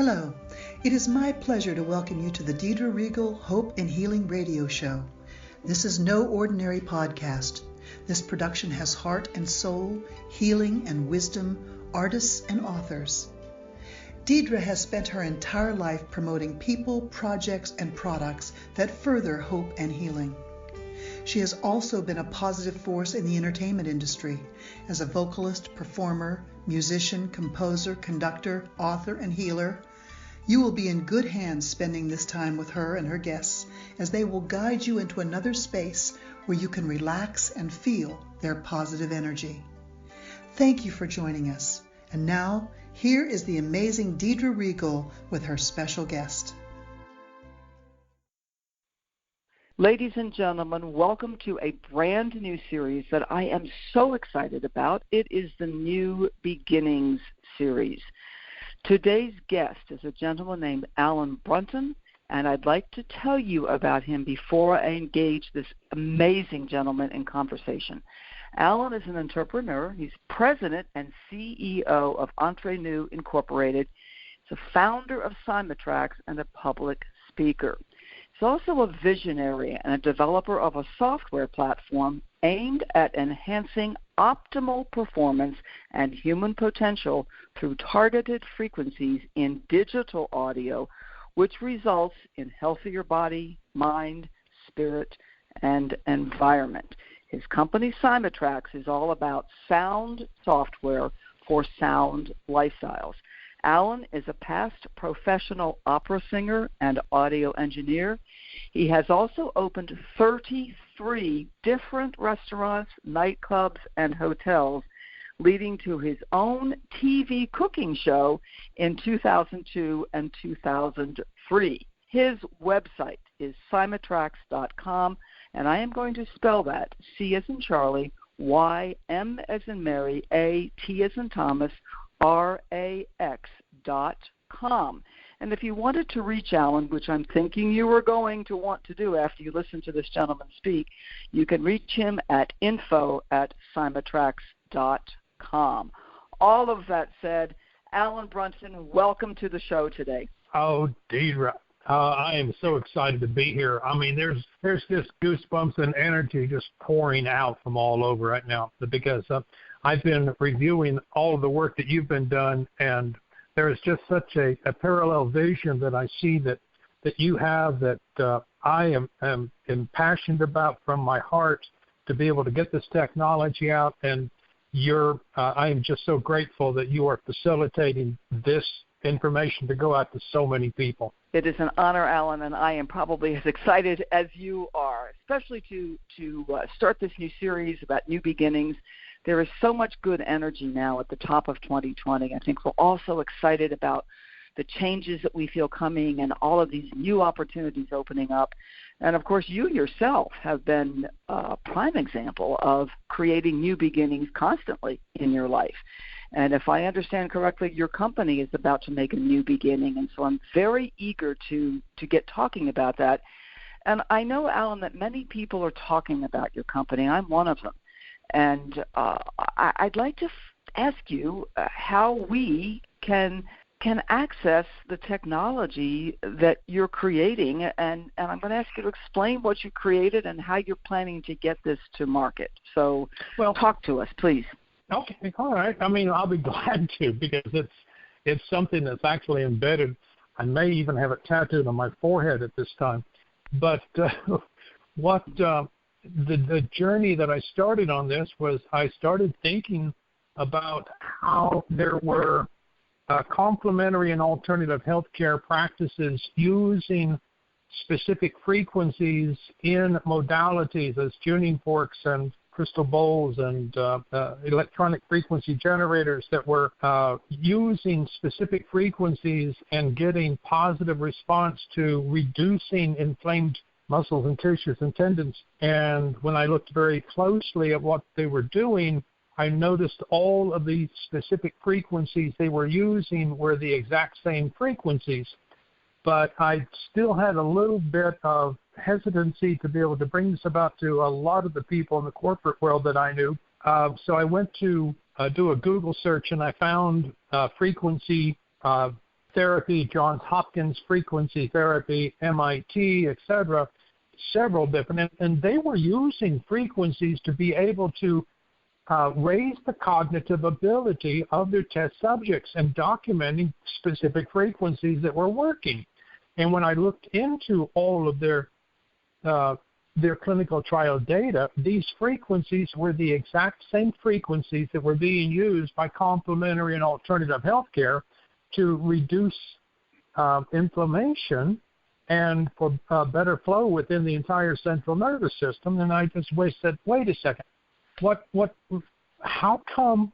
Hello, it is my pleasure to welcome you to the Deidre Reigel Hope and Healing Radio Show. This is no ordinary podcast. This production has heart and soul, healing and wisdom, artists and authors. Deidre has spent her entire life promoting people, projects, and products that further hope and healing. She has also been a positive force in the entertainment industry as a vocalist, performer, musician, composer, conductor, author, and healer. You will be in good hands spending this time with her and her guests as they will guide you into another space where you can relax and feel their positive energy. Thank you for joining us. And now, here is the amazing Deidre Reigel with her special guest. Ladies and gentlemen, welcome to a brand new series that I am so excited about. It is the New Beginnings series. Today's guest is a gentleman named Alan Brunton, and I'd like to tell you about him before I engage this amazing gentleman in conversation. Alan is an entrepreneur. He's president and CEO of Entree Nous, Incorporated. He's a founder of CYMATRAX and a public speaker. He's also a visionary and a developer of a software platform aimed at enhancing optimal performance and human potential through targeted frequencies in digital audio, which results in healthier body, mind, spirit, and environment. His company, CYMATRAX, is all about sound software for sound lifestyles. Alan is a past professional opera singer and audio engineer. He has also opened 33 different restaurants, nightclubs, and hotels, leading to his own TV cooking show in 2002 and 2003. His website is CYMATRAX.com, and I am going to spell that, C as in Charlie, Y, M as in Mary, A, T as in Thomas, RAX.com. And if you wanted to reach Alan, which I'm thinking you were going to want to do after you listen to this gentleman speak, you can reach him at info@CYMATRAX.com. All of that said, Alan Brunton, welcome to the show today. Oh, Deidre, I am so excited to be here. I mean, there's just goosebumps and energy just pouring out from all over right now because I've been reviewing all of the work that you've been done, and there is just such a parallel vision that I see that you have that I am passionate about from my heart to be able to get this technology out, and I am just so grateful that you are facilitating this information to go out to so many people. It is an honor, Alan, and I am probably as excited as you are, especially to start this new series about new beginnings. There is so much good energy now at the top of 2020. I think we're also excited about the changes that we feel coming and all of these new opportunities opening up. And, of course, you yourself have been a prime example of creating new beginnings constantly in your life. And if I understand correctly, your company is about to make a new beginning, and so I'm very eager to get talking about that. And I know, Alan, that many people are talking about your company. I'm one of them. And I'd like to ask you how we can access the technology that you're creating, and I'm going to ask you to explain what you created and how you're planning to get this to market. So talk to us, please. Okay, all right. I mean, I'll be glad to because it's something that's actually embedded. I may even have it tattooed on my forehead at this time. But the journey that I started on this was I started thinking about how there were complementary and alternative healthcare practices using specific frequencies in modalities as tuning forks and crystal bowls and electronic frequency generators that were using specific frequencies and getting positive response to reducing inflamed muscles and tissues and tendons. And when I looked very closely at what they were doing, I noticed all of the specific frequencies they were using were the exact same frequencies. But I still had a little bit of hesitancy to be able to bring this about to a lot of the people in the corporate world that I knew. So I went to do a Google search, and I found frequency therapy, Johns Hopkins frequency therapy, MIT, etc., several different, and they were using frequencies to be able to raise the cognitive ability of their test subjects and documenting specific frequencies that were working. And when I looked into all of their clinical trial data, these frequencies were the exact same frequencies that were being used by complementary and alternative healthcare to reduce inflammation and for better flow within the entire central nervous system. And I just said, wait a second, how come,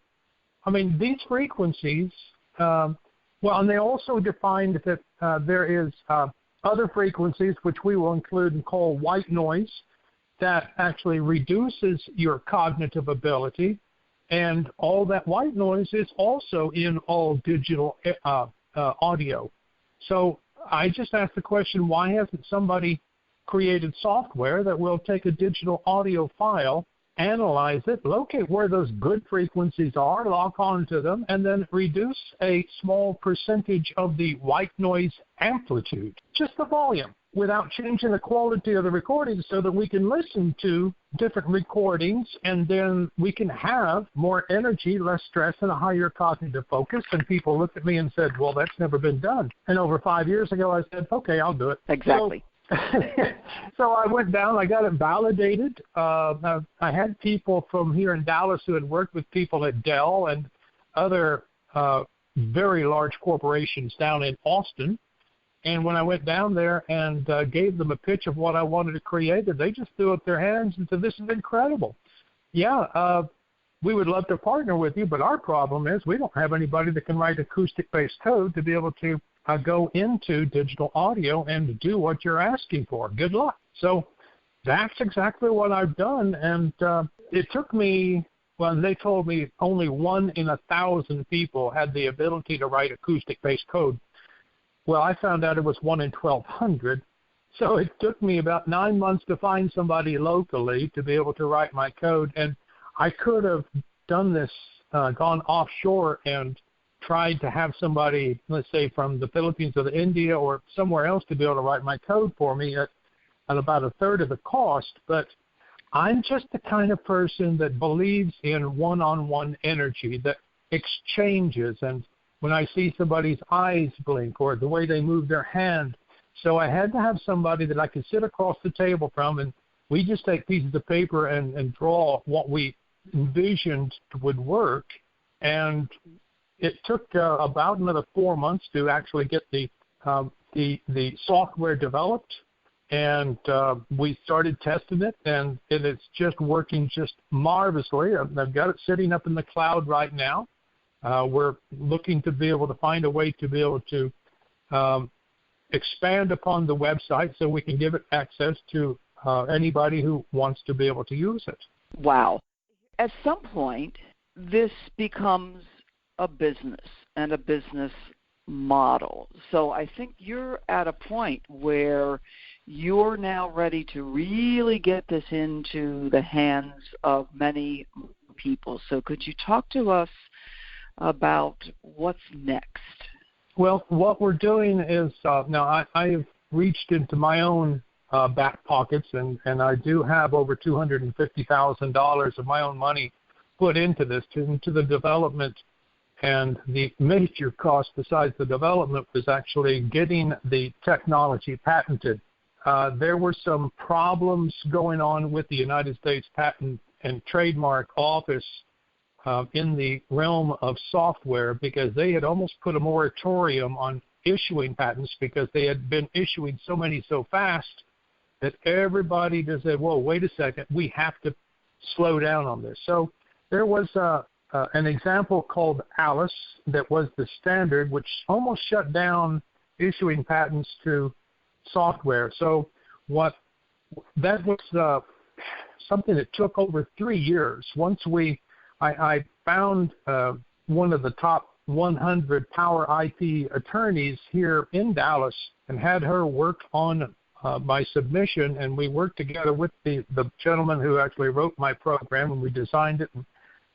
I mean, these frequencies, and they also defined that there is other frequencies, which we will include and call white noise, that actually reduces your cognitive ability. And all that white noise is also in all digital audio. So I just asked the question, why hasn't somebody created software that will take a digital audio file, analyze it, locate where those good frequencies are, lock onto them, and then reduce a small percentage of the white noise amplitude, just the volume, without changing the quality of the recording, so that we can listen to different recordings, and then we can have more energy, less stress, and a higher cognitive focus. And people looked at me and said, well, that's never been done. And over 5 years ago, I said, okay, I'll do it. Exactly. So I went down, I got it validated. I had people from here in Dallas who had worked with people at Dell and other very large corporations down in Austin. And when I went down there and gave them a pitch of what I wanted to create, they just threw up their hands and said, this is incredible. Yeah, we would love to partner with you, but our problem is we don't have anybody that can write acoustic-based code to be able to go into digital audio and do what you're asking for. Good luck. So that's exactly what I've done. And it took me, they told me only 1 in 1,000 people had the ability to write acoustic-based code. Well, I found out it was 1 in 1,200. So it took me about 9 months to find somebody locally to be able to write my code. And I could have done this, gone offshore and tried to have somebody, let's say, from the Philippines or India or somewhere else to be able to write my code for me at about a third of the cost. But I'm just the kind of person that believes in one-on-one energy that exchanges. And when I see somebody's eyes blink or the way they move their hand, so I had to have somebody that I could sit across the table from, and we just take pieces of paper and draw what we envisioned would work. And it took about another 4 months to actually get the software developed, and we started testing it, and it is just working just marvelously. I've got it sitting up in the cloud right now. We're looking to be able to find a way to be able to expand upon the website so we can give it access to anybody who wants to be able to use it. Wow. At some point, this becomes a business and a business model. So I think you're at a point where you're now ready to really get this into the hands of many people. So could you talk to us about what's next? Well, what we're doing is now I have reached into my own back pockets, and I do have over $250,000 of my own money put into this, into the development. And the major cost besides the development was actually getting the technology patented. There were some problems going on with the United States Patent and Trademark Office in the realm of software, because they had almost put a moratorium on issuing patents because they had been issuing so many so fast that everybody just said, whoa, wait a second, we have to slow down on this. So there was an example called Alice that was the standard, which almost shut down issuing patents to software. So that was something that took over 3 years. Once I found one of the top 100 power IP attorneys here in Dallas and had her work on my submission, and we worked together with the gentleman who actually wrote my program, and we designed it.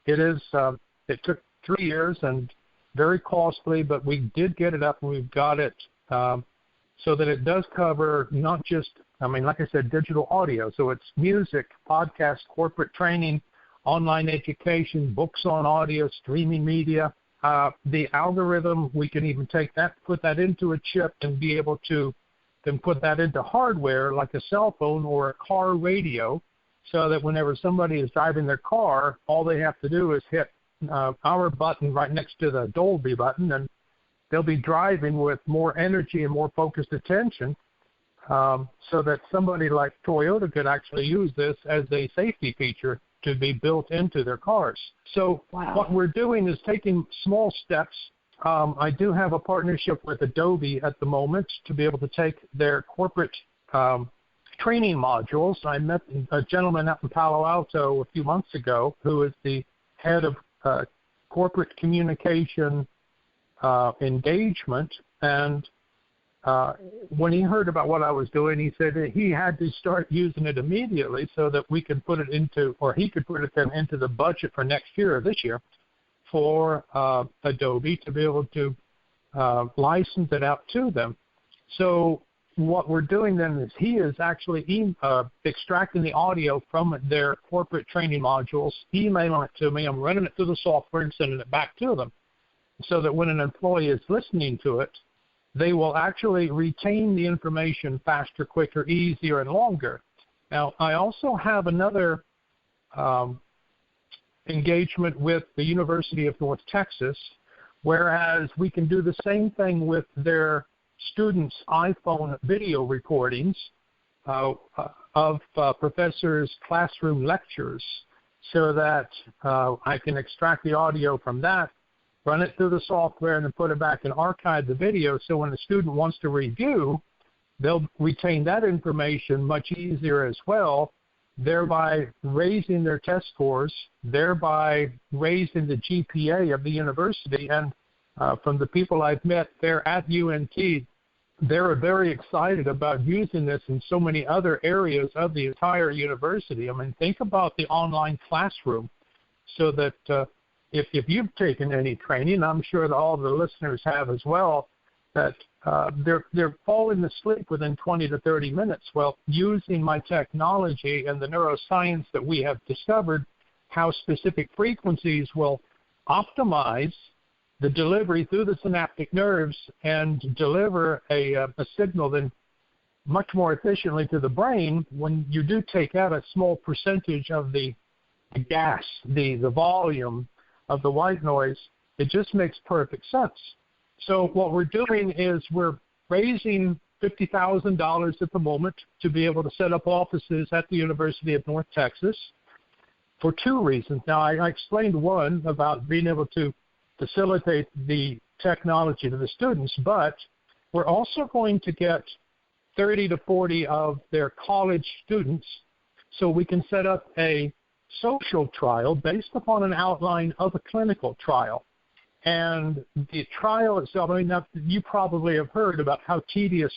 It took 3 years, and very costly, but we did get it up, and we've got it so that it does cover not just, like I said, digital audio. So it's music, podcast, corporate training, online education, books on audio, streaming media. The algorithm, we can even take that, put that into a chip, and be able to then put that into hardware like a cell phone or a car radio, so that whenever somebody is driving their car, all they have to do is hit our button right next to the Dolby button, and they'll be driving with more energy and more focused attention, so that somebody like Toyota could actually use this as a safety feature to be built into their cars. So What we're doing is taking small steps. I do have a partnership with Adobe at the moment to be able to take their corporate training modules. I met a gentleman out in Palo Alto a few months ago who is the head of corporate communication engagement, and when he heard about what I was doing, he said that he had to start using it immediately so that we could put it into, or he could put it then into the budget for next year or this year for Adobe to be able to license it out to them. So what we're doing then is he is actually extracting the audio from their corporate training modules, emailing it to me. I'm running it through the software and sending it back to them, so that when an employee is listening to it, they will actually retain the information faster, quicker, easier, and longer. Now, I also have another engagement with the University of North Texas, whereas we can do the same thing with their students' iPhone video recordings of professors' classroom lectures, so that I can extract the audio from that, run it through the software, and then put it back and archive the video, so when the student wants to review, they'll retain that information much easier as well, thereby raising their test scores, thereby raising the GPA of the university. And from the people I've met there at UNT, they're very excited about using this in so many other areas of the entire university. Think about the online classroom, so that if you've taken any training, I'm sure that all the listeners have as well, that they're falling asleep within 20 to 30 minutes. Well, using my technology and the neuroscience that we have discovered, how specific frequencies will optimize the delivery through the synaptic nerves and deliver a signal then much more efficiently to the brain when you do take out a small percentage of the gas, the volume of the white noise. It just makes perfect sense. So what we're doing is we're raising $50,000 at the moment to be able to set up offices at the University of North Texas for two reasons. Now, I explained one about being able to facilitate the technology to the students, but we're also going to get 30 to 40 of their college students so we can set up a social trial based upon an outline of a clinical trial. And the trial itself, now, you probably have heard about how tedious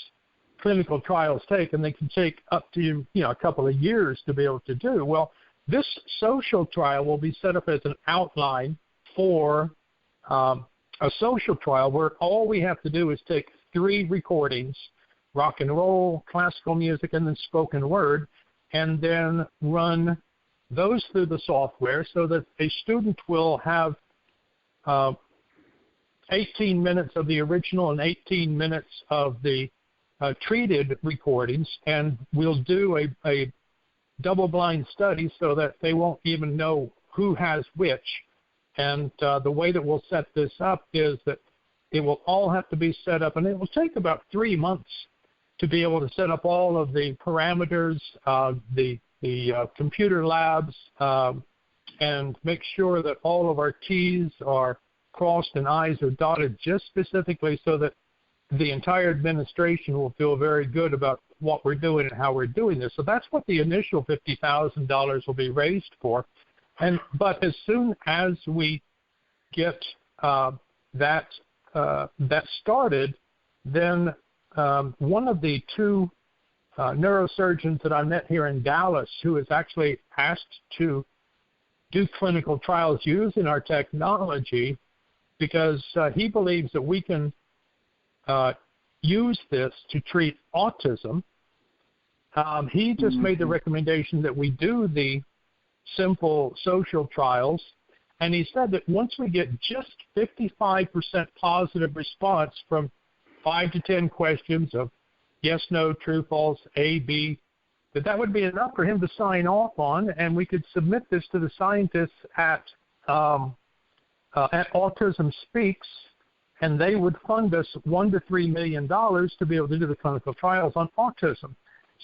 clinical trials take, and they can take up to a couple of years to be able to do. Well, this social trial will be set up as an outline for a social trial where all we have to do is take 3 recordings, rock and roll, classical music, and then spoken word, and then run those through the software so that a student will have 18 minutes of the original and 18 minutes of the treated recordings, and we'll do a double-blind study so that they won't even know who has which. And the way that we'll set this up is that it will all have to be set up, and it will take about 3 months to be able to set up all of the parameters, the computer labs, and make sure that all of our T's are crossed and I's are dotted just specifically so that the entire administration will feel very good about what we're doing and how we're doing this. So that's what the initial $50,000 will be raised for. But as soon as we get that started, then one of the 2 neurosurgeons that I met here in Dallas, who is actually asked to do clinical trials using our technology, because he believes that we can use this to treat autism. He just made the recommendation that we do the simple social trials, and he said that once we get just 55% positive response from 5 to 10 questions of yes, no, true, false, A, B, that would be enough for him to sign off on, and we could submit this to the scientists at Autism Speaks, and they would fund us $1 to $3 million to be able to do the clinical trials on autism.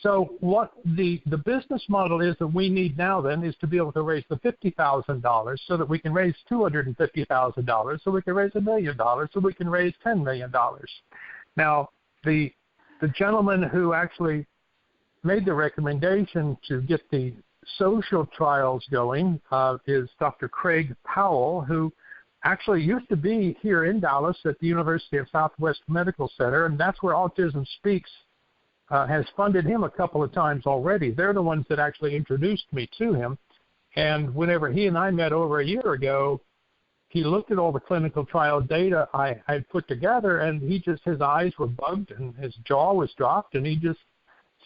So what the business model is that we need now then is to be able to raise the $50,000 so that we can raise $250,000, so we can raise $1 million, so we can raise $10 million. Now, the gentleman who actually made the recommendation to get the social trials going is Dr. Craig Powell, who actually used to be here in Dallas at the University of Southwest Medical Center, and that's where Autism Speaks has funded him a couple of times already. They're the ones that actually introduced me to him. And whenever he and I met over a year ago, he looked at all the clinical trial data I put together, and his eyes were bugged and his jaw was dropped, and he just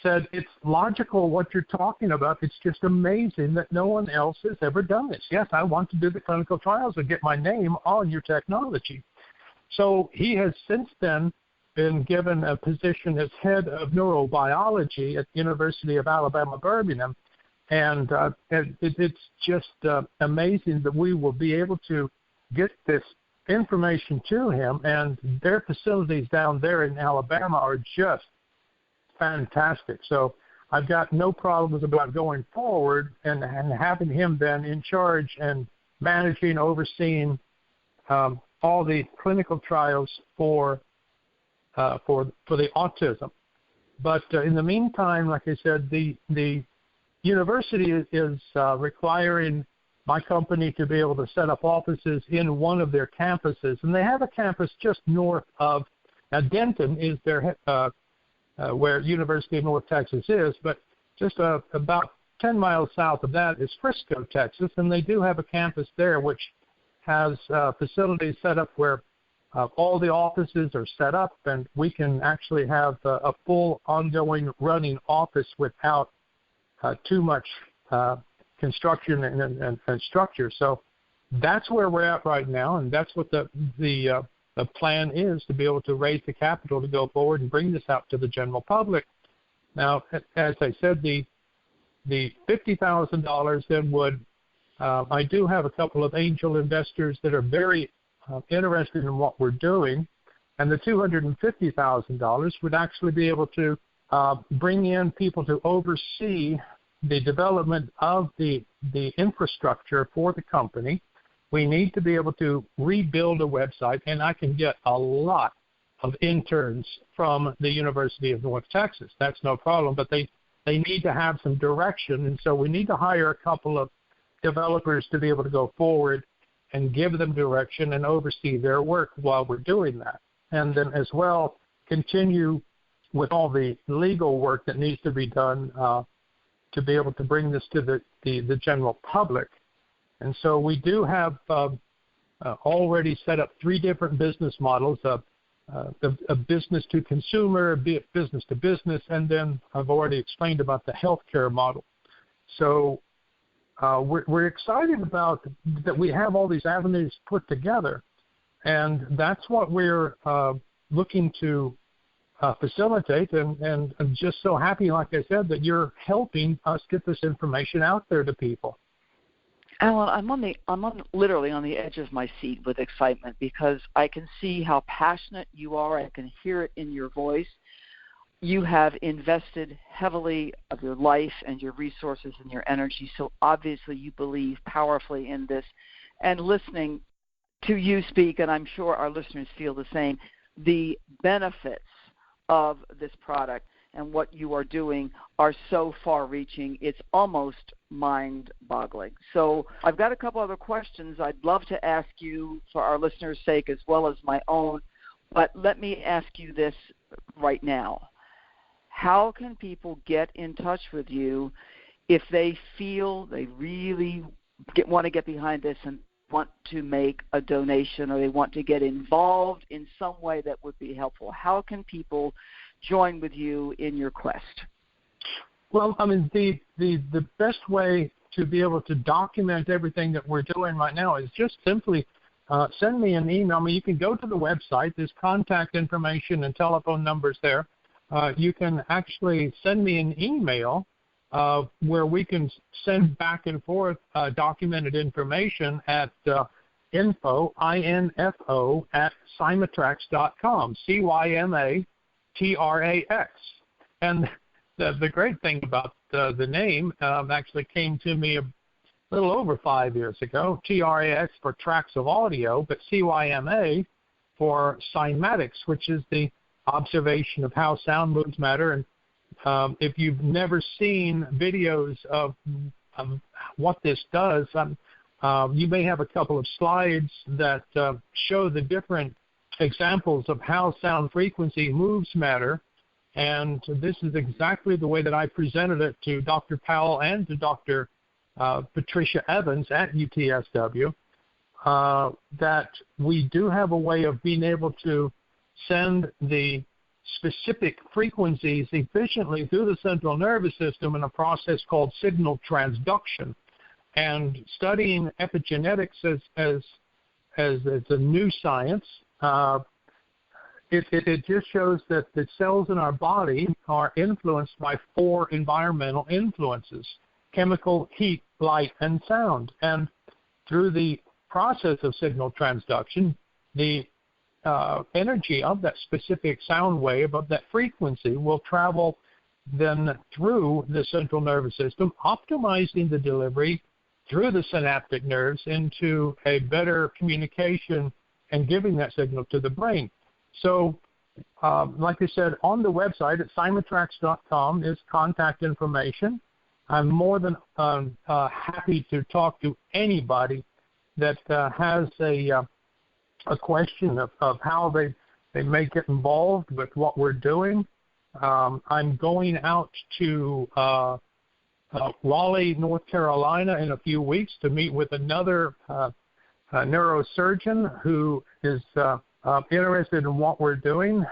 said, it's logical what you're talking about. It's just amazing that no one else has ever done this. Yes, I want to do the clinical trials and get my name on your technology. So he has since then been given a position as head of neurobiology at the University of Alabama, Birmingham. And it's just amazing that we will be able to get this information to him. And their facilities down there in Alabama are just fantastic. So I've got no problems about going forward and having him then in charge and managing, overseeing all the clinical trials for the autism. But in the meantime, like I said, the university is requiring my company to be able to set up offices in one of their campuses, and they have a campus just north of Denton is their where University of North Texas is, but just about 10 miles south of that is Frisco, Texas, and they do have a campus there which has facilities set up where all the offices are set up, and we can actually have a full ongoing running office without too much construction and structure. So that's where we're at right now, and that's what the plan is, to be able to raise the capital to go forward and bring this out to the general public. Now, as I said, the $50,000 then would, I do have a couple of angel investors that are very interested in what we're doing, and the $250,000 would actually be able to bring in people to oversee the development of the infrastructure for the company. We need to be able to rebuild a website, and I can get a lot of interns from the University of North Texas. That's no problem, but they need to have some direction, and so we need to hire a couple of developers to be able to go forward and give them direction and oversee their work while we're doing that. And then as well, continue with all the legal work that needs to be done to be able to bring this to the general public. And so we do have already set up 3 different business models, a business to consumer, business to business, and then I've already explained about the healthcare model. So we're excited about that we have all these avenues put together, and that's what we're looking to facilitate, and I'm just so happy, like I said, that you're helping us get this information out there to people. Alan, I'm literally on the edge of my seat with excitement, because I can see how passionate you are. I can hear it in your voice. You have invested heavily of your life and your resources and your energy, so obviously you believe powerfully in this. And listening to you speak, and I'm sure our listeners feel the same, the benefits of this product and what you are doing are so far-reaching, it's almost mind-boggling. So I've got a couple other questions I'd love to ask you for our listeners' sake as well as my own, but let me ask you this right now. How can people get in touch with you if they feel they really want to get behind this and want to make a donation or they want to get involved in some way that would be helpful? How can people join with you in your quest? Well, I mean, the best way to be able to document everything that we're doing right now is just simply send me an email. I mean, you can go to the website. There's contact information and telephone numbers there. You can actually send me an email where we can send back and forth documented information at info, I-N-F-O, at CYMATRAX.com, C-Y-M-A-T-R-A-X. And the great thing about the name actually came to me a little over 5 years ago. TRAX for tracks of audio, but CYMA for cymatics, which is the observation of how sound moves matter. And if you've never seen videos of what this does, you may have a couple of slides that show the different examples of how sound frequency moves matter. And this is exactly the way that I presented it to Dr. Powell and to Dr. Patricia Evans at UTSW, that we do have a way of being able to send the specific frequencies efficiently through the central nervous system in a process called signal transduction. And studying epigenetics as a new science, it just shows that the cells in our body are influenced by 4 environmental influences: chemical, heat, light, and sound. And through the process of signal transduction, the energy of that specific sound wave, of that frequency, will travel then through the central nervous system, optimizing the delivery through the synaptic nerves into a better communication and giving that signal to the brain. So, like I said, on the website at CYMATRAX.com is contact information. I'm more than happy to talk to anybody that has a question of how they may get involved with what we're doing. I'm going out to Raleigh, North Carolina in a few weeks to meet with another neurosurgeon who is interested in what we're doing,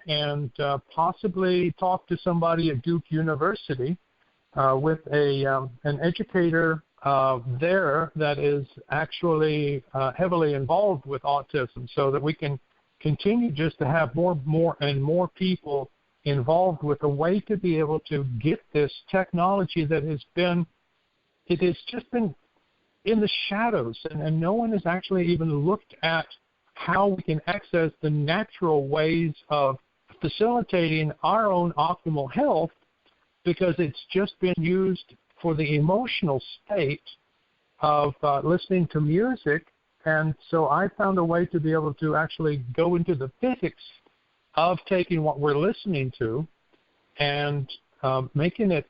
and possibly talk to somebody at Duke University with an educator there that is actually heavily involved with autism, so that we can continue just to have more and more people involved with a way to be able to get this technology that has just been in the shadows, and no one has actually even looked at how we can access the natural ways of facilitating our own optimal health, because it's just been used for the emotional state of listening to music. And so I found a way to be able to actually go into the physics of taking what we're listening to and making it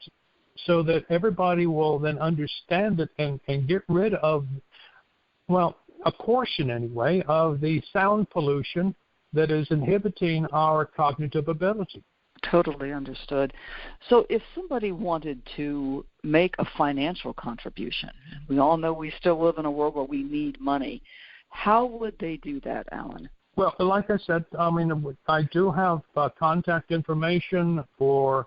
so that everybody will then understand it and get rid of, well, a portion anyway, of the sound pollution that is inhibiting our cognitive ability. Totally understood. So if somebody wanted to make a financial contribution, we all know we still live in a world where we need money, how would they do that, Alan? Well, like I said, I mean, I do have contact information for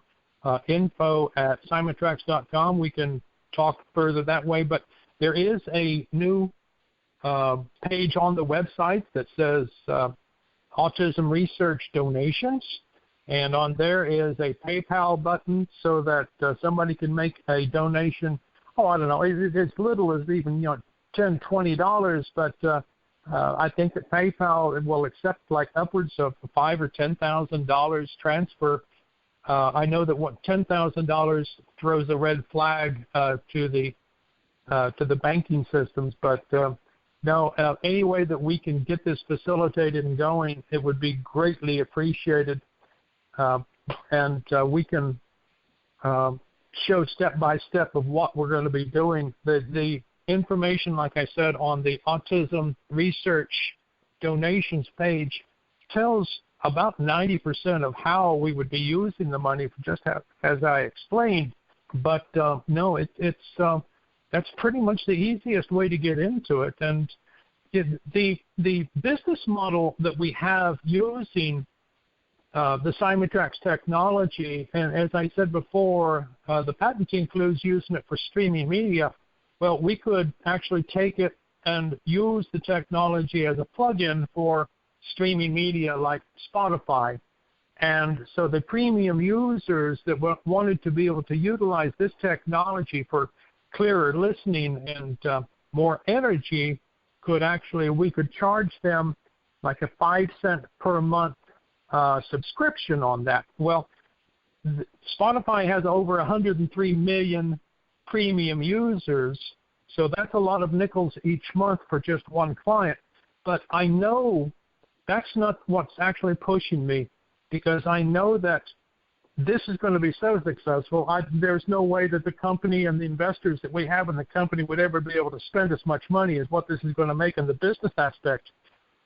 info at CYMATRAX.com. We can talk further that way, but there is a new page on the website that says Autism Research Donations, and on there is a PayPal button so that somebody can make a donation. I don't know, as little as even $10, $20, but I think that PayPal will accept like upwards of $5,000 or $10,000 transfer. I know that $10,000 throws a red flag to the banking systems, but no, any way that we can get this facilitated and going, it would be greatly appreciated. And we can show step by step of what we're going to be doing. The information, like I said, on the Autism Research Donations page tells about 90% of how we would be using the money, just as I explained. But no, it's that's pretty much the easiest way to get into it. And the business model that we have using the CYMATRAX technology, and as I said before, the patent includes using it for streaming media. Well, we could actually take it and use the technology as a plug-in for streaming media like Spotify. And so the premium users that wanted to be able to utilize this technology for clearer listening and more energy we could charge them like a 5-cent per month subscription on that. Well, Spotify has over 103 million premium users, so that's a lot of nickels each month for just one client. But I know that's not what's actually pushing me, because I know that this is going to be so successful. There's no way that the company and the investors that we have in the company would ever be able to spend as much money as what this is going to make in the business aspect.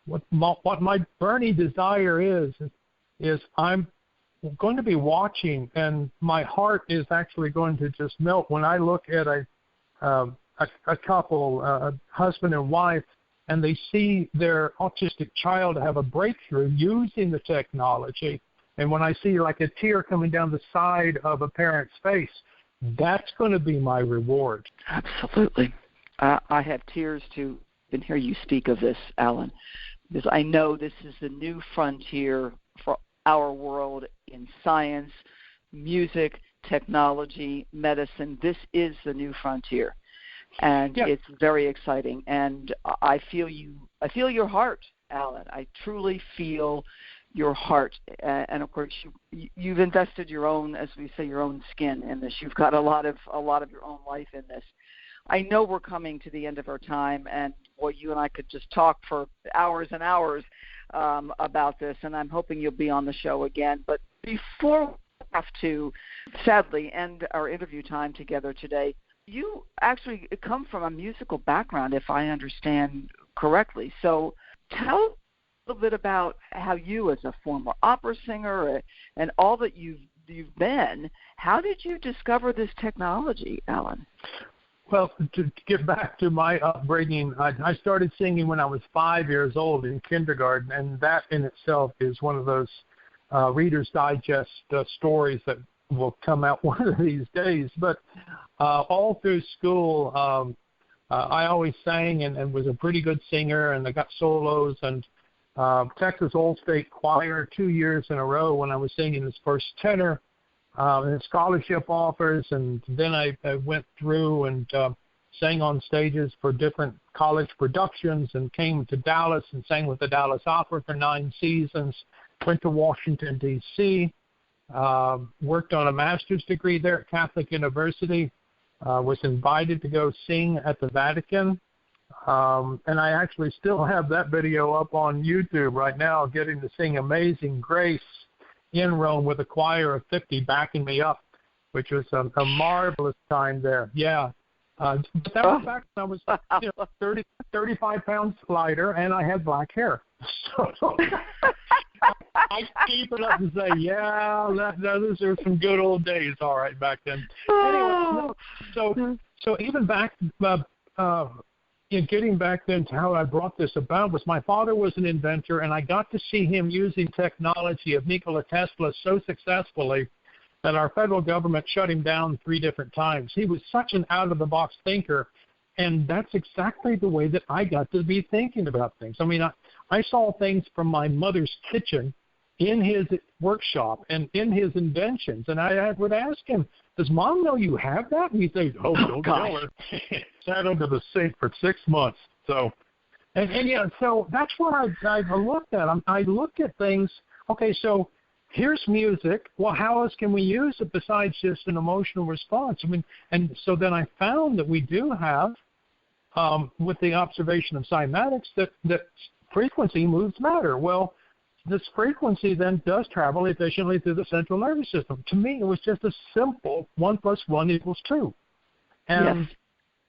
What my burning desire is I'm going to be watching, and my heart is actually going to just melt when I look at a couple, a husband and wife, and they see their autistic child have a breakthrough using the technology. And when I see like a tear coming down the side of a parent's face, that's going to be my reward. Absolutely. I have tears to even hear you speak of this, Alan, because I know this is the new frontier for our world in science, music, technology, medicine. This is the new frontier. And It's very exciting. And I feel your heart, Alan. I truly feel your heart. And of course, you've invested your own, as we say, your own skin in this. You've got a lot of your own life in this. I know we're coming to the end of our time, and boy, you and I could just talk for hours and hours about this. And I'm hoping you'll be on the show again. But before we have to, sadly, end our interview time together today, you actually come from a musical background, if I understand correctly. So tell us a little bit about how you, as a former opera singer and all that you've been, how did you discover this technology, Alan? Well, to get back to my upbringing, I started singing when I was 5 years old in kindergarten, and that in itself is one of those Reader's Digest stories that will come out one of these days. But all through school, I always sang and was a pretty good singer, and I got solos, and Texas Old State Choir 2 years in a row when I was singing this first tenor, and scholarship offers, and then I went through and sang on stages for different college productions, and came to Dallas and sang with the Dallas Opera for 9 seasons, went to Washington, D.C., worked on a master's degree there at Catholic University, was invited to go sing at the Vatican, and I actually still have that video up on YouTube right now, getting to sing Amazing Grace in Rome with a choir of 50 backing me up, which was a marvelous time there. Yeah. But that was back when I was 35 pounds lighter, and I had black hair. So I keep it up and say, those are some good old days, all right, back then. Anyway, so even back, getting back then to how I brought this about was my father was an inventor, and I got to see him using technology of Nikola Tesla so successfully that our federal government shut him down 3 different times. He was such an out-of-the-box thinker, and that's exactly the way that I got to be thinking about things. I mean, I saw things from my mother's kitchen in his workshop and in his inventions, and I would ask him, does Mom know you have that? And he'd say, don't tell her. Sat under the sink for 6 months. So, and so that's what I looked at. I looked at things, okay, so here's music. Well, how else can we use it besides just an emotional response? I mean, and so then I found that we do have, with the observation of cymatics, that frequency moves matter. Well, this frequency then does travel efficiently through the central nervous system. To me, it was just a simple 1 + 1 = 2. And, yes.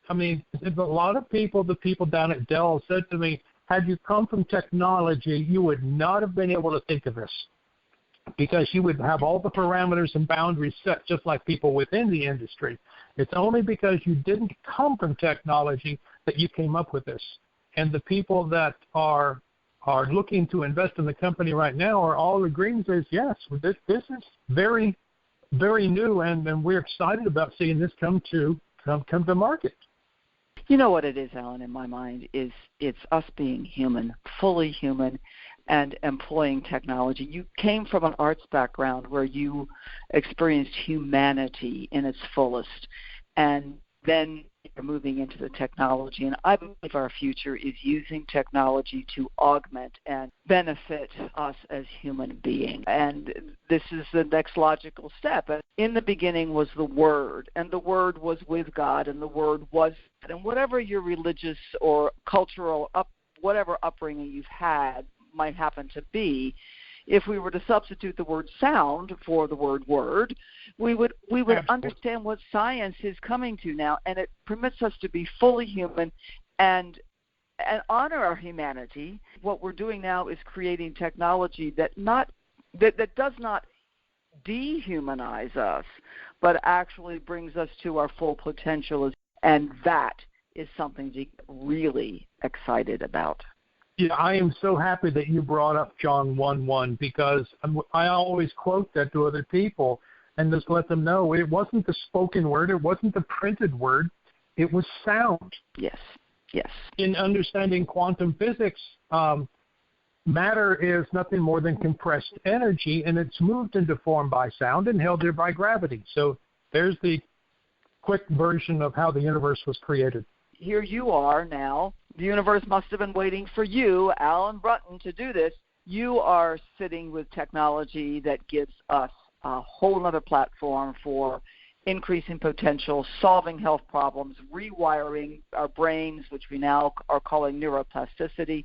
I mean, a lot of people, the people down at Dell said to me, had you come from technology, you would not have been able to think of this. because you would have all the parameters and boundaries set just like people within the industry. It's only because you didn't come from technology that you came up with this. And the people that are looking to invest in the company right now are all agreeing says, yes, this is very, very new, and we're excited about seeing this come to market. You know what it is, Alan, in my mind, is it's us being human, fully human, and employing technology. You came from an arts background where you experienced humanity in its fullest, and then you're moving into the technology. And I believe our future is using technology to augment and benefit us as human beings. And this is the next logical step. In the beginning was the Word, and the Word was with God, and the Word was God. And whatever your religious or cultural whatever upbringing you've had might happen to be, if we were to substitute the word sound for the word word, we would understand what science is coming to now, and it permits us to be fully human and honor our humanity. What we're doing now is creating technology that does not dehumanize us, but actually brings us to our full potential, and that is something to get really excited about. Yeah, I am so happy that you brought up John 1:1, because I always quote that to other people and just let them know it wasn't the spoken word, it wasn't the printed word, it was sound. Yes. In understanding quantum physics, matter is nothing more than compressed energy, and it's moved into form by sound and held there by gravity. So there's the quick version of how the universe was created. Here you are now. The universe must have been waiting for you, Alan Brunton, to do this. You are sitting with technology that gives us a whole other platform for increasing potential, solving health problems, rewiring our brains, which we now are calling neuroplasticity.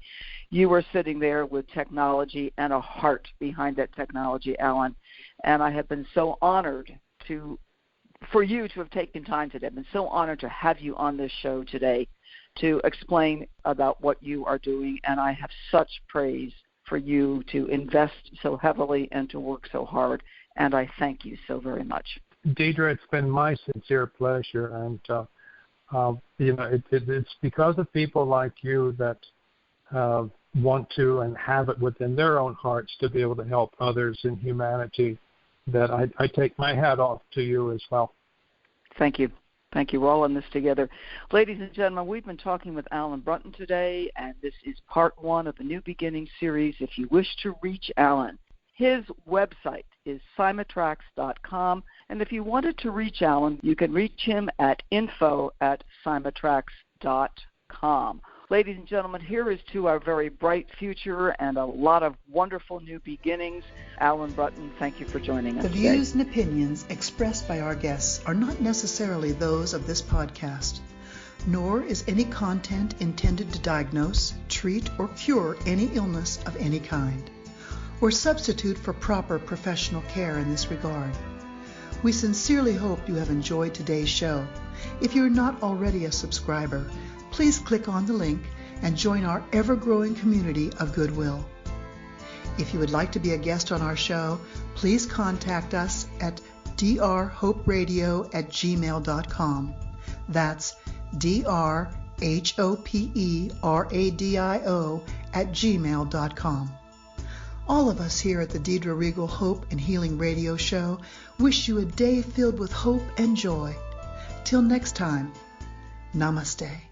You are sitting there with technology and a heart behind that technology, Alan. And I have been so honored for you to have taken time today. I've been so honored to have you on this show today to explain about what you are doing, and I have such praise for you to invest so heavily and to work so hard, and I thank you so very much. Deidre, it's been my sincere pleasure, and it's because of people like you that want to and have it within their own hearts to be able to help others in humanity that I take my hat off to you as well. Thank you. Thank you. We're all in this together. Ladies and gentlemen, we've been talking with Alan Brunton today, and this is part 1 of the New Beginnings series. If you wish to reach Alan, his website is CYMATRAX.com, and if you wanted to reach Alan, you can reach him at info@CYMATRAX.com. Ladies and gentlemen, here is to our very bright future and a lot of wonderful new beginnings. Alan Brunton, thank you for joining us today. The views and opinions expressed by our guests are not necessarily those of this podcast, nor is any content intended to diagnose, treat, or cure any illness of any kind, or substitute for proper professional care in this regard. We sincerely hope you have enjoyed today's show. If you're not already a subscriber, please click on the link and join our ever-growing community of goodwill. If you would like to be a guest on our show, please contact us at drhoperadio@gmail.com. That's drhoperadio@gmail.com. All of us here at the Deidre Reigel Hope and Healing Radio Show wish you a day filled with hope and joy. Till next time, namaste.